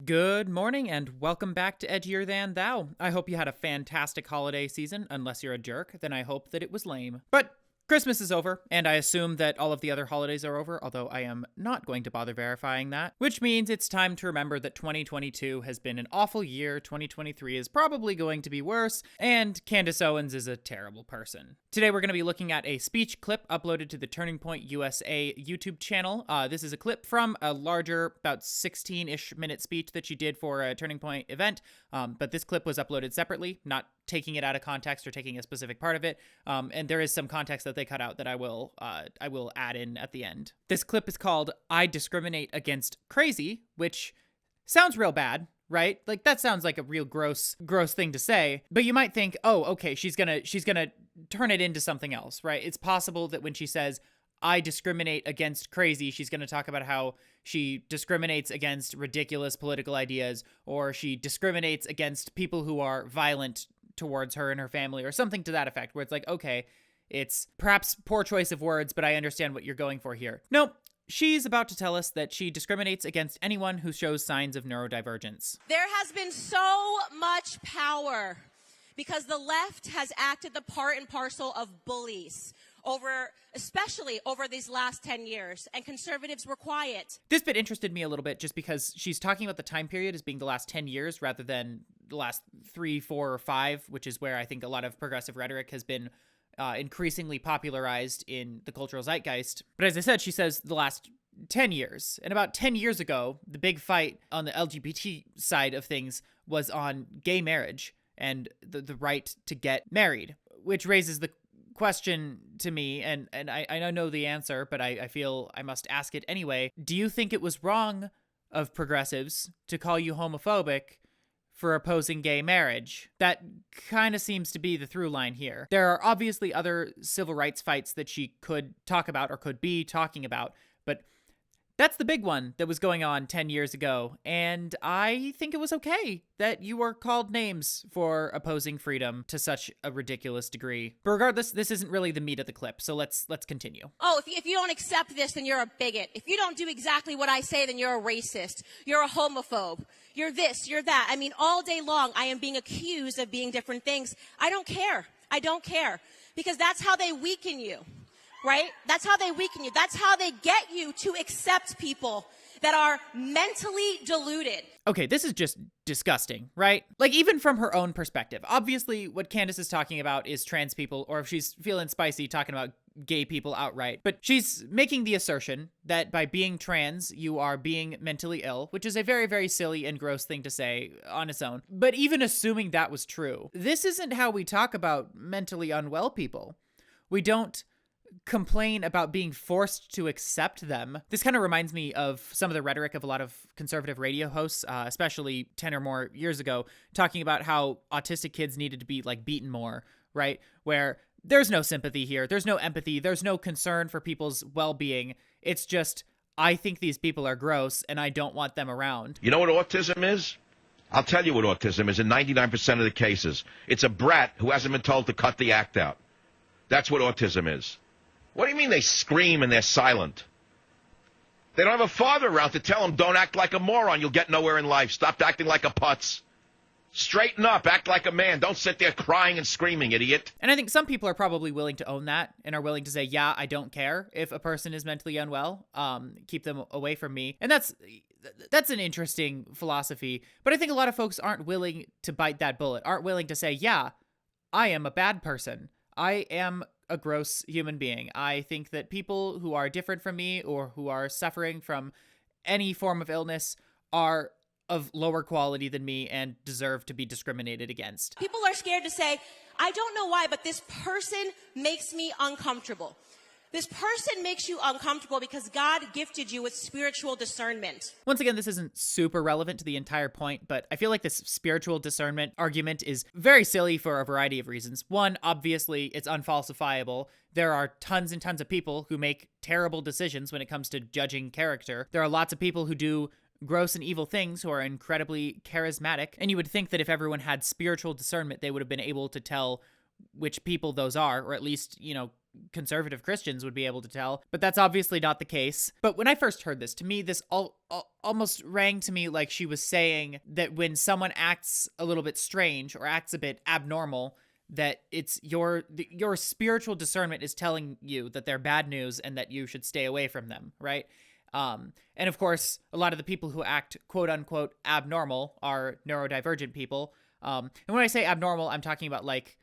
Good morning and welcome back to Edgier Than Thou. I hope you had a fantastic holiday season. Unless you're a jerk, then I hope that it was lame. But Christmas is over, and I assume that all of the other holidays are over, although I am not going to bother verifying that, which means it's time to remember that 2022 has been an awful year, 2023 is probably going to be worse, and Candace Owens is a terrible person. Today we're going to be looking at a speech clip uploaded to the Turning Point USA YouTube channel. This is a clip from a larger, about 16-ish minute speech that she did for a Turning Point event, but this clip was uploaded separately, not taking it out of context or taking a specific part of it, and there is some context that they cut out that I will add in at the end. This clip is called "I Discriminate Against Crazy," which sounds real bad, right? Like that sounds like a real gross thing to say, but you might think, oh, okay, she's gonna turn it into something else, right? It's possible that when she says "I discriminate against crazy," she's going to talk about how she discriminates against ridiculous political ideas, or she discriminates against people who are violent towards her and her family, or something to that effect, where it's like, okay, it's perhaps poor choice of words, but I understand what you're going for here. Nope. She's about to tell us that she discriminates against anyone who shows signs of neurodivergence. There has been so much power because the left has acted the part and parcel of bullies especially over these last 10 years, and conservatives were quiet. This bit interested me a little bit just because she's talking about the time period as being the last 10 years rather than the last 3, 4, or 5, which is where I think a lot of progressive rhetoric has been increasingly popularized in the cultural zeitgeist. But as I said, she says the last 10 years. And about 10 years ago, the big fight on the LGBT side of things was on gay marriage and the right to get married, which raises the question to me, and I don't know the answer, but I feel I must ask it anyway. Do you think it was wrong of progressives to call you homophobic for opposing gay marriage? That kind of seems to be the through line here. There are obviously other civil rights fights that she could talk about or could be talking about, but that's the big one that was going on 10 years ago, and I think it was okay that you were called names for opposing freedom to such a ridiculous degree. But regardless, this isn't really the meat of the clip, so let's continue. Oh, if you don't accept this, then you're a bigot. If you don't do exactly what I say, then you're a racist. You're a homophobe. You're this, you're that. I mean, all day long, I am being accused of being different things. I don't care. I don't care. Because that's how they weaken you. Right? That's how they weaken you. That's how they get you to accept people that are mentally deluded. Okay, this is just disgusting, right? Like, even from her own perspective. Obviously, what Candace is talking about is trans people, or if she's feeling spicy, talking about gay people outright. But she's making the assertion that by being trans, you are being mentally ill, which is a very, very silly and gross thing to say on its own. But even assuming that was true, this isn't how we talk about mentally unwell people. We don't complain about being forced to accept them. This kind of reminds me of some of the rhetoric of a lot of conservative radio hosts, especially 10 or more years ago, talking about how autistic kids needed to be like beaten more, right? Where there's no sympathy here. There's no empathy. There's no concern for people's well-being. It's just, I think these people are gross and I don't want them around. You know what autism is? I'll tell you what autism is in 99% of the cases. It's a brat who hasn't been told to cut the act out. That's what autism is. What do you mean they scream and they're silent? They don't have a father around to tell them, don't act like a moron, you'll get nowhere in life. Stop acting like a putz. Straighten up, act like a man. Don't sit there crying and screaming, idiot. And I think some people are probably willing to own that and are willing to say, yeah, I don't care if a person is mentally unwell. Keep them away from me. And that's an interesting philosophy. But I think a lot of folks aren't willing to bite that bullet, aren't willing to say, yeah, I am a bad person. I am a gross human being. I think that people who are different from me or who are suffering from any form of illness are of lower quality than me and deserve to be discriminated against. People are scared to say, I don't know why, but this person makes me uncomfortable. This person makes you uncomfortable because God gifted you with spiritual discernment. Once again, this isn't super relevant to the entire point, but I feel like this spiritual discernment argument is very silly for a variety of reasons. One, obviously, it's unfalsifiable. There are tons and tons of people who make terrible decisions when it comes to judging character. There are lots of people who do gross and evil things who are incredibly charismatic, and you would think that if everyone had spiritual discernment, they would have been able to tell which people those are, or at least, conservative Christians would be able to tell, but that's obviously not the case. But when I first heard this, to me, this almost rang to me like she was saying that when someone acts a little bit strange or acts a bit abnormal, that it's your spiritual discernment is telling you that they're bad news and that you should stay away from them, right? And of course, a lot of the people who act quote unquote abnormal are neurodivergent people. And when I say abnormal, I'm talking about like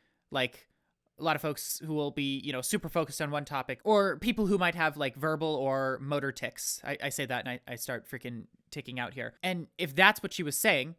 a lot of folks who will be, super focused on one topic, or people who might have like verbal or motor tics. I say that and I start freaking ticking out here. And if that's what she was saying,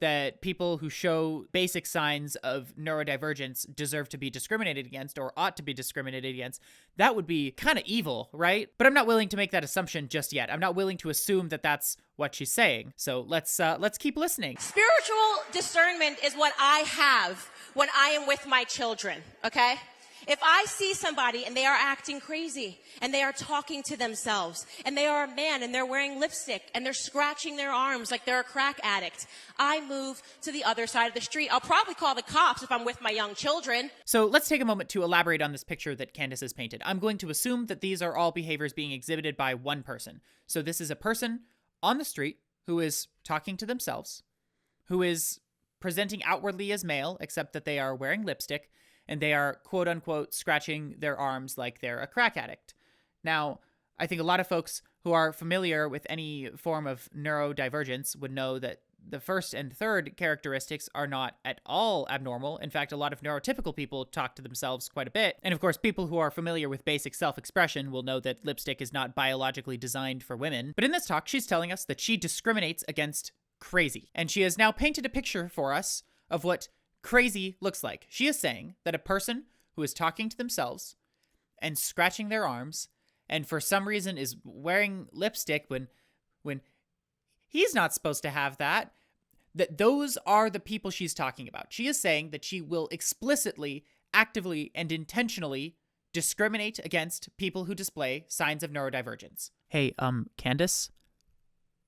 that people who show basic signs of neurodivergence deserve to be discriminated against or ought to be discriminated against, that would be kind of evil, right? But I'm not willing to make that assumption just yet. I'm not willing to assume that that's what she's saying. So let's keep listening. Spiritual discernment is what I have when I am with my children, okay? If I see somebody and they are acting crazy and they are talking to themselves and they are a man and they're wearing lipstick and they're scratching their arms like they're a crack addict, I move to the other side of the street. I'll probably call the cops if I'm with my young children. So let's take a moment to elaborate on this picture that Candace has painted. I'm going to assume that these are all behaviors being exhibited by one person. So this is a person on the street who is talking to themselves, who is presenting outwardly as male, except that they are wearing lipstick, and they are, quote unquote, scratching their arms like they're a crack addict. Now, I think a lot of folks who are familiar with any form of neurodivergence would know that the first and third characteristics are not at all abnormal. In fact, a lot of neurotypical people talk to themselves quite a bit. And of course, people who are familiar with basic self-expression will know that lipstick is not biologically designed for women. But in this talk, she's telling us that she discriminates against crazy. And she has now painted a picture for us of what crazy looks like. She is saying that a person who is talking to themselves and scratching their arms and for some reason is wearing lipstick when he's not supposed to have that those are the people she's talking about. She is saying that she will explicitly, actively, and intentionally discriminate against people who display signs of neurodivergence. Hey, Candace?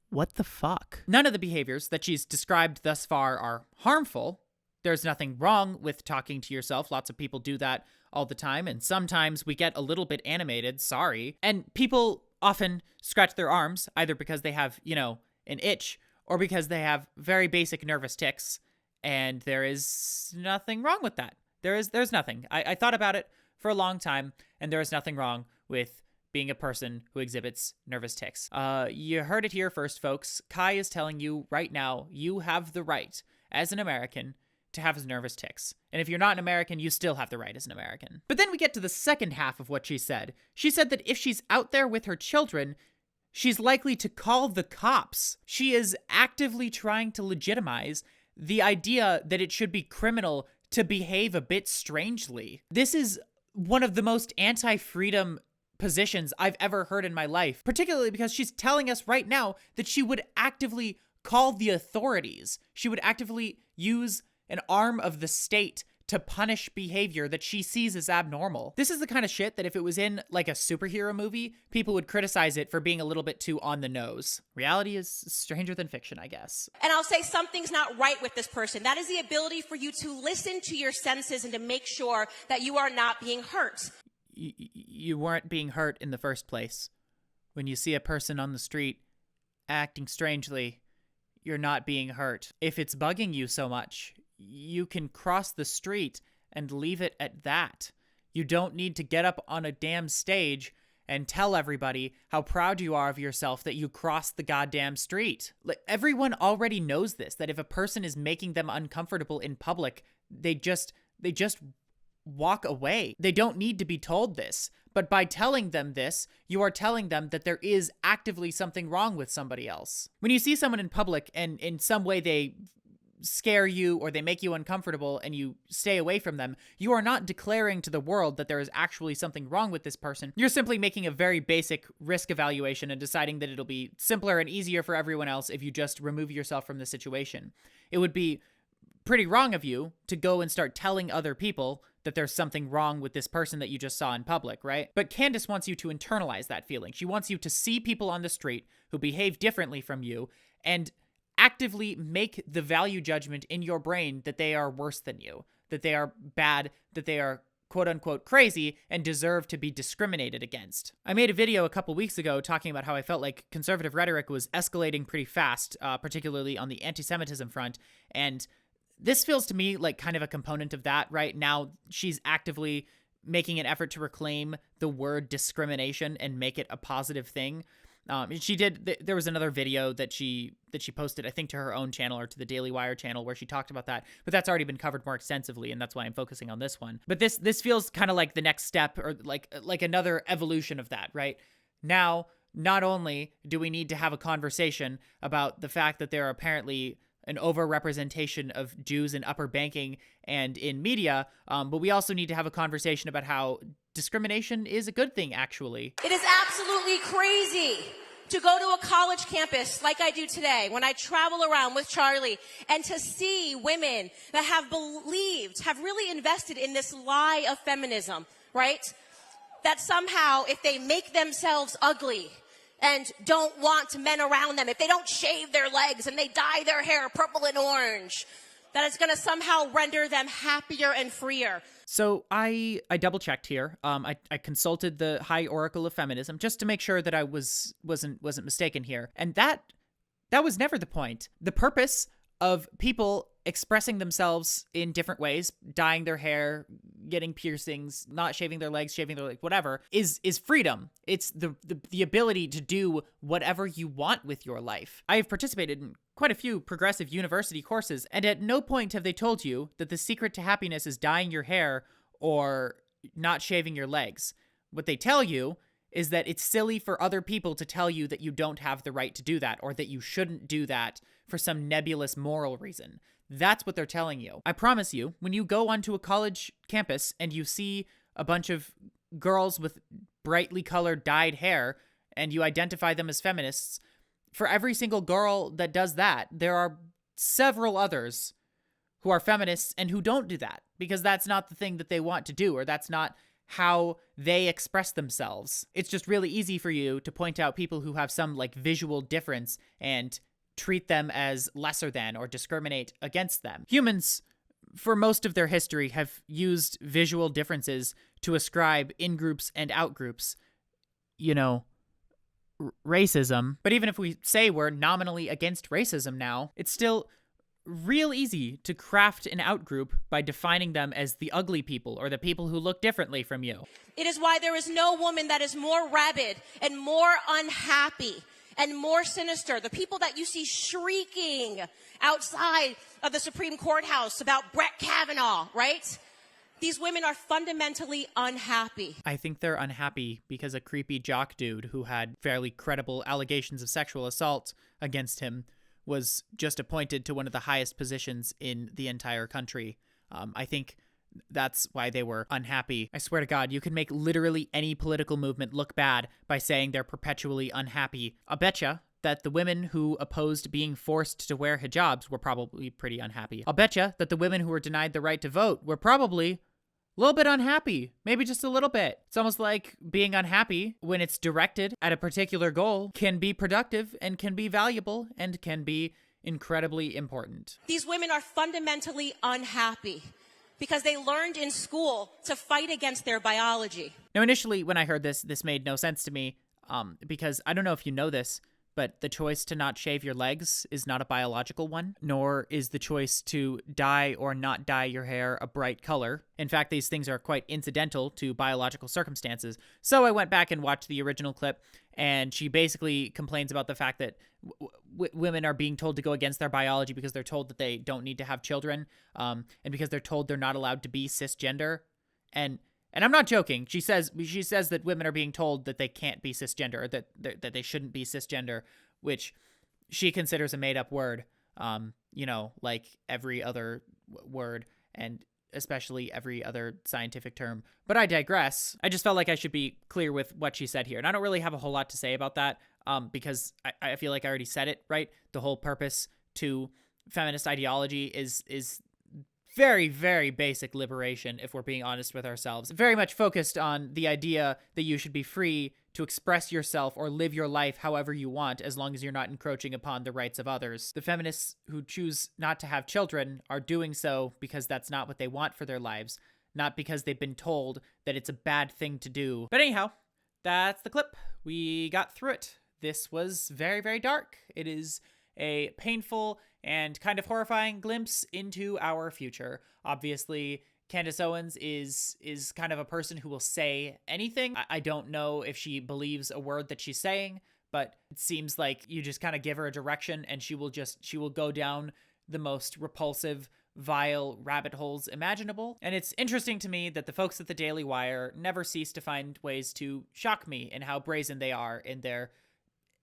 What the fuck? None of the behaviors that she's described thus far are harmful. There's nothing wrong with talking to yourself. Lots of people do that all the time, and sometimes we get a little bit animated, sorry. And people often scratch their arms, either because they have, an itch, or because they have very basic nervous tics, and there is nothing wrong with that. There's nothing. I thought about it for a long time, and there is nothing wrong with being a person who exhibits nervous tics. You heard it here first, folks. Kai is telling you right now, you have the right, as an American, to have his nervous tics. And if you're not an American, you still have the right as an American. But then we get to the second half of what she said. She said that if she's out there with her children, she's likely to call the cops. She is actively trying to legitimize the idea that it should be criminal to behave a bit strangely. This is one of the most anti-freedom positions I've ever heard in my life, particularly because she's telling us right now that she would actively call the authorities. She would actively use an arm of the state to punish behavior that she sees as abnormal. This is the kind of shit that if it was in like a superhero movie, people would criticize it for being a little bit too on the nose. Reality is stranger than fiction, I guess. And I'll say something's not right with this person. That is the ability for you to listen to your senses and to make sure that you are not being hurt. You weren't being hurt in the first place. When you see a person on the street acting strangely, you're not being hurt. If it's bugging you so much, you can cross the street and leave it at that. You don't need to get up on a damn stage and tell everybody how proud you are of yourself that you crossed the goddamn street. Like, everyone already knows this, that if a person is making them uncomfortable in public, they just walk away. They don't need to be told this. But by telling them this, you are telling them that there is actively something wrong with somebody else. When you see someone in public and in some way they scare you or they make you uncomfortable and you stay away from them, you are not declaring to the world that there is actually something wrong with this person. You're simply making a very basic risk evaluation and deciding that it'll be simpler and easier for everyone else if you just remove yourself from the situation. It would be pretty wrong of you to go and start telling other people that there's something wrong with this person that you just saw in public, right? But Candace wants you to internalize that feeling. She wants you to see people on the street who behave differently from you and actively make the value judgment in your brain that they are worse than you, that they are bad, that they are quote unquote crazy and deserve to be discriminated against. I made a video a couple weeks ago talking about how I felt like conservative rhetoric was escalating pretty fast, particularly on the anti-Semitism front. And this feels to me like kind of a component of that, right? Now she's actively making an effort to reclaim the word discrimination and make it a positive thing. She did. There was another video that she posted, I think, to her own channel or to the Daily Wire channel, where she talked about that. But that's already been covered more extensively, and that's why I'm focusing on this one. But this feels kind of like the next step, or like another evolution of that, right? Now, not only do we need to have a conversation about the fact that there are apparently an overrepresentation of Jews in upper banking and in media, but we also need to have a conversation about how discrimination is a good thing, actually. It is absolutely crazy to go to a college campus like I do today, when I travel around with Charlie, and to see women that have really invested in this lie of feminism, right? That somehow, if they make themselves ugly and don't want men around them, if they don't shave their legs and they dye their hair purple and orange, that it's going to somehow render them happier and freer. So I double checked here. I consulted the High Oracle of Feminism just to make sure that I wasn't mistaken here. And that was never the point. The purpose of people expressing themselves in different ways, dyeing their hair, getting piercings, not shaving their legs, shaving their legs, whatever, is freedom. It's the ability to do whatever you want with your life. I have participated in quite a few progressive university courses, and at no point have they told you that the secret to happiness is dyeing your hair or not shaving your legs. What they tell you is that it's silly for other people to tell you that you don't have the right to do that, or that you shouldn't do that for some nebulous moral reason. That's what they're telling you. I promise you, when you go onto a college campus and you see a bunch of girls with brightly colored dyed hair and you identify them as feminists, for every single girl that does that, there are several others who are feminists and who don't do that, because that's not the thing that they want to do, or that's not how they express themselves. It's just really easy for you to point out people who have some like visual difference and treat them as lesser than or discriminate against them. Humans, for most of their history, have used visual differences to ascribe in-groups and out-groups, racism. But even if we say we're nominally against racism now, it's still real easy to craft an out-group by defining them as the ugly people or the people who look differently from you. It is why there is no woman that is more rabid and more unhappy and more sinister. The people that you see shrieking outside of the Supreme Courthouse about Brett Kavanaugh, right? These women are fundamentally unhappy. I think they're unhappy because a creepy jock dude who had fairly credible allegations of sexual assault against him was just appointed to one of the highest positions in the entire country. I think that's why they were unhappy. I swear to God, you can make literally any political movement look bad by saying they're perpetually unhappy. I'll betcha that the women who opposed being forced to wear hijabs were probably pretty unhappy. I'll betcha that the women who were denied the right to vote were probably a little bit unhappy. Maybe just a little bit. It's almost like being unhappy when it's directed at a particular goal can be productive and can be valuable and can be incredibly important. These women are fundamentally unhappy because they learned in school to fight against their biology. Now, initially, when I heard this made no sense to me, because I don't know if you know this, but the choice to not shave your legs is not a biological one, nor is the choice to dye or not dye your hair a bright color. In fact, these things are quite incidental to biological circumstances. So I went back and watched the original clip, and she basically complains about the fact that women are being told to go against their biology because they're told that they don't need to have children, and because they're told they're not allowed to be cisgender. And I'm not joking. She says that women are being told that they can't be cisgender, or that they shouldn't be cisgender, which she considers a made-up word, like every other word, and especially every other scientific term. But I digress. I just felt like I should be clear with what she said here. And I don't really have a whole lot to say about that, because I feel like I already said it, right? The whole purpose to feminist ideology is very, very basic liberation, if we're being honest with ourselves. Very much focused on the idea that you should be free to express yourself or live your life however you want, as long as you're not encroaching upon the rights of others. The feminists who choose not to have children are doing so because that's not what they want for their lives. not because they've been told that it's a bad thing to do. But anyhow, that's the clip. We got through it. This was very, very dark. It is a painful and kind of horrifying glimpse into our future. Obviously, Candace Owens is kind of a person who will say anything. I don't know if she believes a word that she's saying, but it seems like you just kind of give her a direction and she will go down the most repulsive, vile rabbit holes imaginable. And it's interesting to me that the folks at the Daily Wire never cease to find ways to shock me in how brazen they are in their,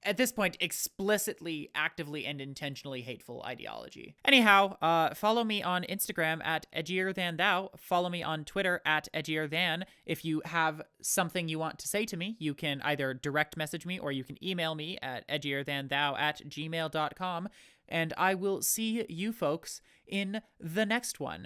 at this point, explicitly, actively, and intentionally hateful ideology. Anyhow, follow me on Instagram at edgierthanthou. Follow me on Twitter at edgierthan. If you have something you want to say to me, you can either direct message me or you can email me at edgierthanthou@gmail.com. And I will see you folks in the next one.